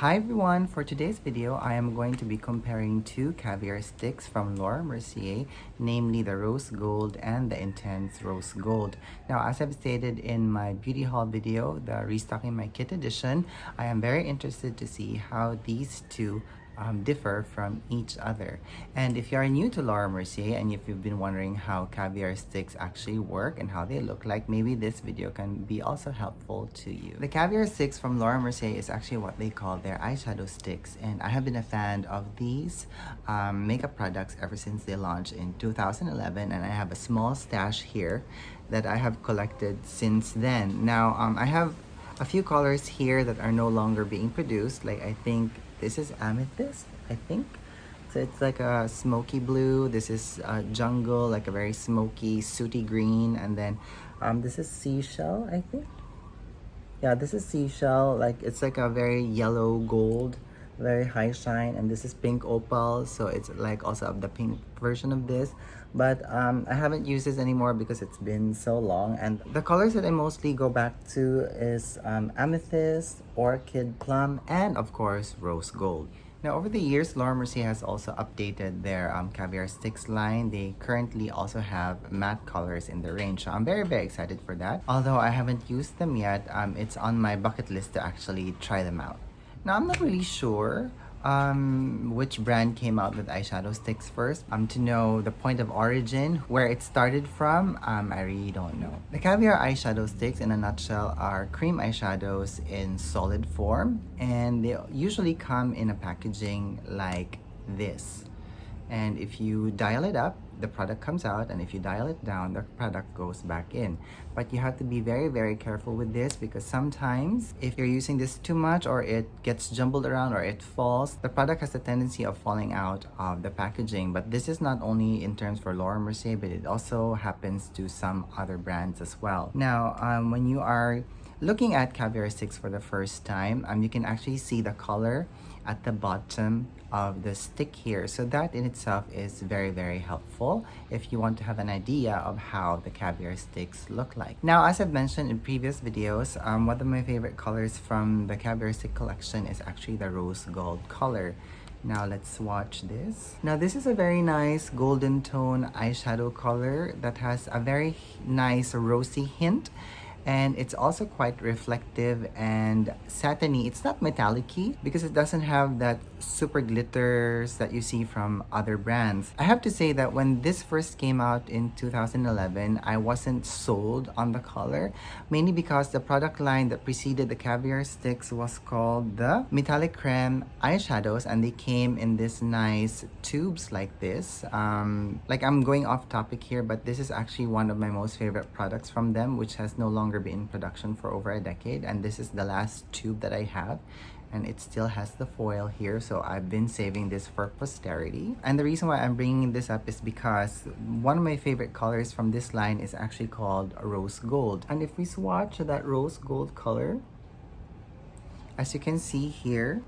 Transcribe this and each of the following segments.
Hi everyone, for today's video, I am going to be comparing two caviar sticks from Laura Mercier, namely the Rose Gold and the Intense Rose Gold. Now, as I've stated in my beauty haul video, the Restocking My Kit edition, I am very interested to see how these two differ from each other. And if you are new to Laura Mercier and if you've been wondering how caviar sticks actually work and how they look like, maybe this video can be also helpful to you. The caviar sticks from Laura Mercier is actually what they call their eyeshadow sticks, and I have been a fan of these makeup products ever since they launched in 2011, and I have a small stash here that I have collected since then. Now, I have a few colors here that are no longer being produced, like I think this is amethyst, I think. So it's like a smoky blue. This is jungle, like a very smoky, sooty green. And then this is seashell, I think. Yeah, this is seashell. Like it's like a very yellow gold, very high shine. And this is pink opal. So it's like also of the pink version of this. But I haven't used this anymore because it's been so long. And the colors that I mostly go back to is amethyst, orchid plum, and of course rose gold. Now, over the years, Laura Mercier has also updated their caviar sticks line. They currently also have matte colors in the range, so I'm very excited for that. Although I haven't used them yet, it's on my bucket list to actually try them out. Now, I'm not really sure which brand came out with eyeshadow sticks first. To know the point of origin, where it started from, I really don't know. The caviar eyeshadow sticks in a nutshell are cream eyeshadows in solid form, and they usually come in a packaging like this. And if you dial it up, the product comes out, and if you dial it down, the product goes back in. But you have to be very careful with this, because sometimes if you're using this too much, or it gets jumbled around, or it falls, the product has a tendency of falling out of the packaging. But this is not only in terms for Laura Mercier, but it also happens to some other brands as well. Now, when you are looking at caviar sticks for the first time, you can actually see the color at the bottom of the stick here. So that in itself is very helpful if you want to have an idea of how the caviar sticks look like. Now, as I've mentioned in previous videos, one of my favorite colors from the caviar stick collection is actually the rose gold color. Now let's swatch this. Now this is a very nice golden tone eyeshadow color that has a very nice rosy hint. And it's also quite reflective and satiny. It's not metallic-y because it doesn't have that super glitters that you see from other brands. I have to say that when this first came out in 2011, I wasn't sold on the color, mainly because the product line that preceded the caviar sticks was called the Metallic Creme eyeshadows, and they came in this nice tubes like this. Like, I'm going off topic here, but this is actually one of my most favorite products from them, which has no longer been in production for over a decade, and this is the last tube that I have, and it still has the foil here, so I've been saving this for posterity. And the reason why I'm bringing this up is because one of my favorite colors from this line is actually called rose gold. And if we swatch that rose gold color, as you can see here,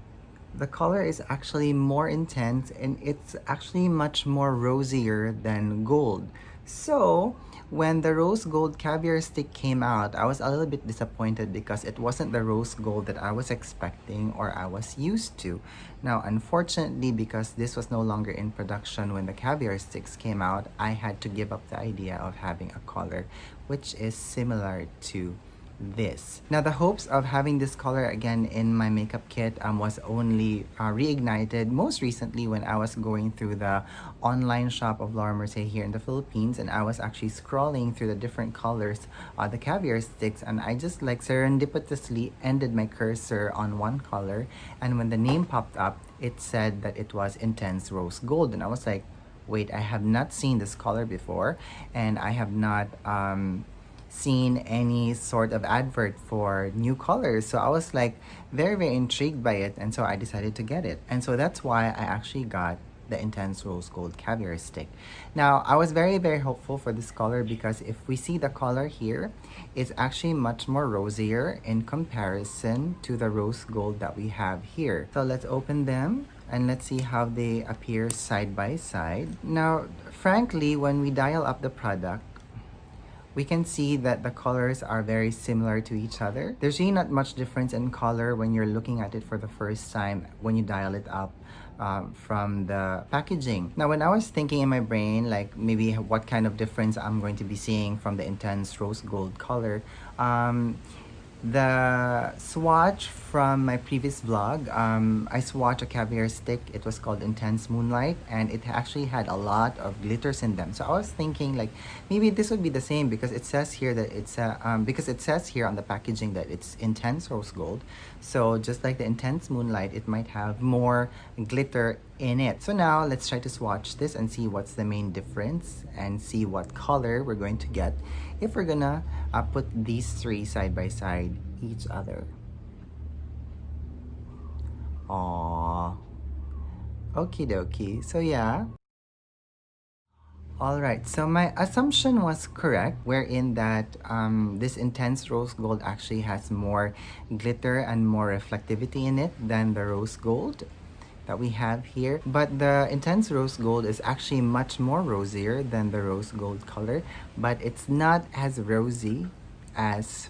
the color is actually more intense, and it's actually much more rosier than gold. So when the rose gold caviar stick came out, I was a little bit disappointed because it wasn't the rose gold that I was expecting or I was used to. Now, unfortunately, because this was no longer in production when the caviar sticks came out, I had to give up the idea of having a color which is similar to this. Now, the hopes of having this color again in my makeup kit was only reignited most recently when I was going through the online shop of Laura Mercier here in the Philippines, and I was actually scrolling through the different colors the caviar sticks, and I just like serendipitously ended my cursor on one color, and when the name popped up, it said that it was Intense Rose Gold, and I was like, wait, I have not seen this color before, and I have not seen any sort of advert for new colors. So I was like very intrigued by it, and so I decided to get it. And so that's why I actually got the Intense Rose Gold Caviar Stick. Now, I was very hopeful for this color because if we see the color here, it's actually much more rosier in comparison to the rose gold that we have here. So let's open them and let's see how they appear side by side. Now, frankly, when we dial up the product, we can see that the colors are very similar to each other. There's really not much difference in color when you're looking at it for the first time when you dial it up from the packaging. Now, when I was thinking in my brain, like maybe what kind of difference I'm going to be seeing from the intense rose gold color, the swatch from my previous vlog, I swatched a caviar stick. It was called Intense Moonlight, and it actually had a lot of glitters in them. So I was thinking like maybe this would be the same because it says here that it's because it says here on the packaging that it's intense rose gold. So just like the Intense Moonlight, it might have more glitter in it. So now let's try to swatch this and see what's the main difference and see what color we're going to get if we're gonna put these three side by side each other. Aww. Okie dokie. So yeah. Alright, so my assumption was correct, wherein that this intense rose gold actually has more glitter and more reflectivity in it than the rose gold that we have here. But the intense rose gold is actually much more rosier than the rose gold color, but it's not as rosy as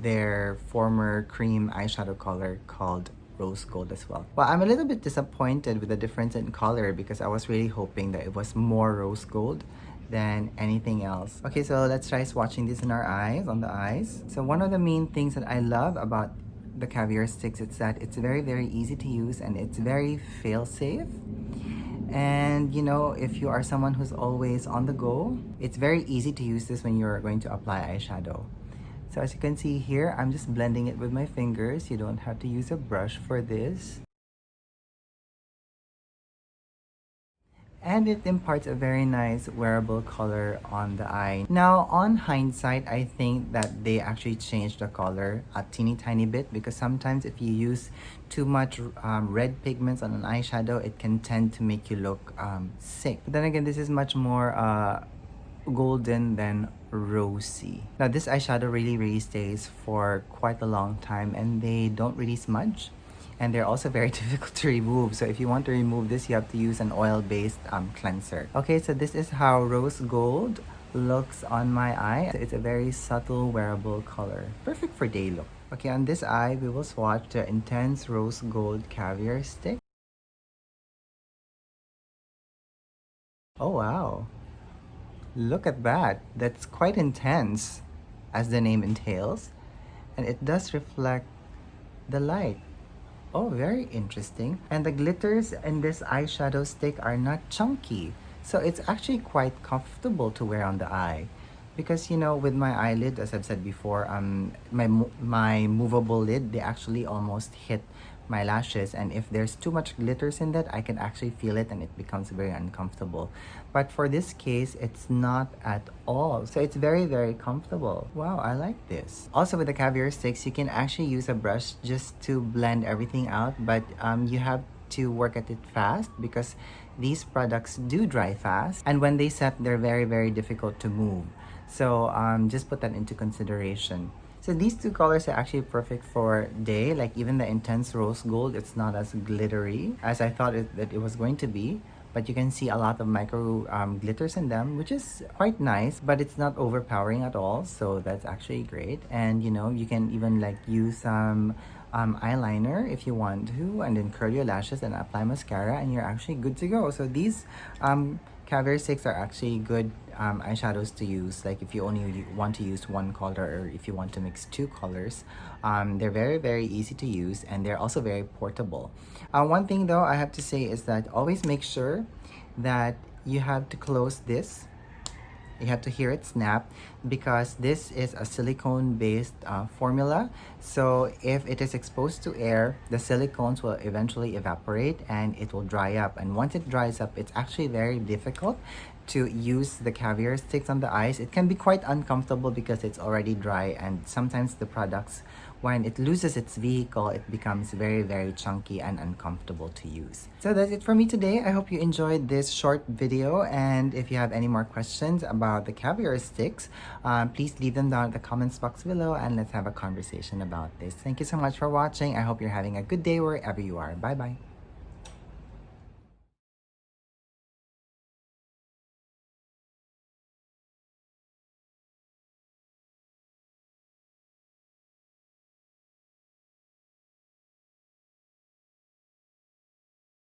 their former cream eyeshadow color called rose gold as well. Well, I'm a little bit disappointed with the difference in color because I was really hoping that it was more rose gold than anything else. Okay, so let's try swatching this in our eyes, on the eyes. So one of the main things that I love about the caviar sticks is that it's very, very easy to use and it's very fail-safe. And you know, if you are someone who's always on the go, it's very easy to use this when you're going to apply eyeshadow. So as you can see here, I'm just blending it with my fingers. You don't have to use a brush for this. And it imparts a very nice wearable color on the eye. Now, on hindsight, I think that they actually changed the color a teeny tiny bit because sometimes if you use too much red pigments on an eyeshadow, it can tend to make you look sick. But then again, this is much more golden than rosy. Now this eyeshadow really stays for quite a long time and they don't really smudge, and they're also very difficult to remove. So if you want to remove this, you have to use an oil-based cleanser. Okay, so this is how rose gold looks on my eye. It's a very subtle wearable color, perfect for day look. Okay, on this eye we will swatch the intense rose gold caviar stick. Oh wow, look at that. That's quite intense, as the name entails. And it does reflect the light. Oh, very interesting. And the glitters in this eyeshadow stick are not chunky. So it's actually quite comfortable to wear on the eye. Because, you know, with my eyelid, as I've said before, my movable lid, they actually almost hit my lashes, and if there's too much glitters in that, I can actually feel it and it becomes very uncomfortable. But for this case, it's not at all. So it's very comfortable. Wow, I like this. Also with the caviar sticks, you can actually use a brush just to blend everything out, but you have to work at it fast because these products do dry fast, and when they set, they're very difficult to move. So just put that into consideration. So these two colors are actually perfect for day. Like even the intense rose gold, it's not as glittery as I thought that it was going to be. But you can see a lot of micro glitters in them, which is quite nice, but it's not overpowering at all. So that's actually great. And you know, you can even like use some eyeliner if you want to, and then curl your lashes and apply mascara, and you're actually good to go. So these caviar sticks are actually good eyeshadows to use, like if you only want to use one color or if you want to mix two colors. They're very easy to use, and they're also very portable. One thing though I have to say is that always make sure that you have to close this. You have to hear it snap because this is a silicone based formula. So if it is exposed to air, the silicones will eventually evaporate and it will dry up. And once it dries up, it's actually very difficult to use the caviar sticks on the eyes. It can be quite uncomfortable because it's already dry, and sometimes the products, when it loses its vehicle, it becomes very chunky and uncomfortable to use. So that's it for me today. I hope you enjoyed this short video, and if you have any more questions about the caviar sticks, please leave them down in the comments box below and let's have a conversation about this. Thank you so much for watching. I hope you're having a good day wherever you are. Bye bye.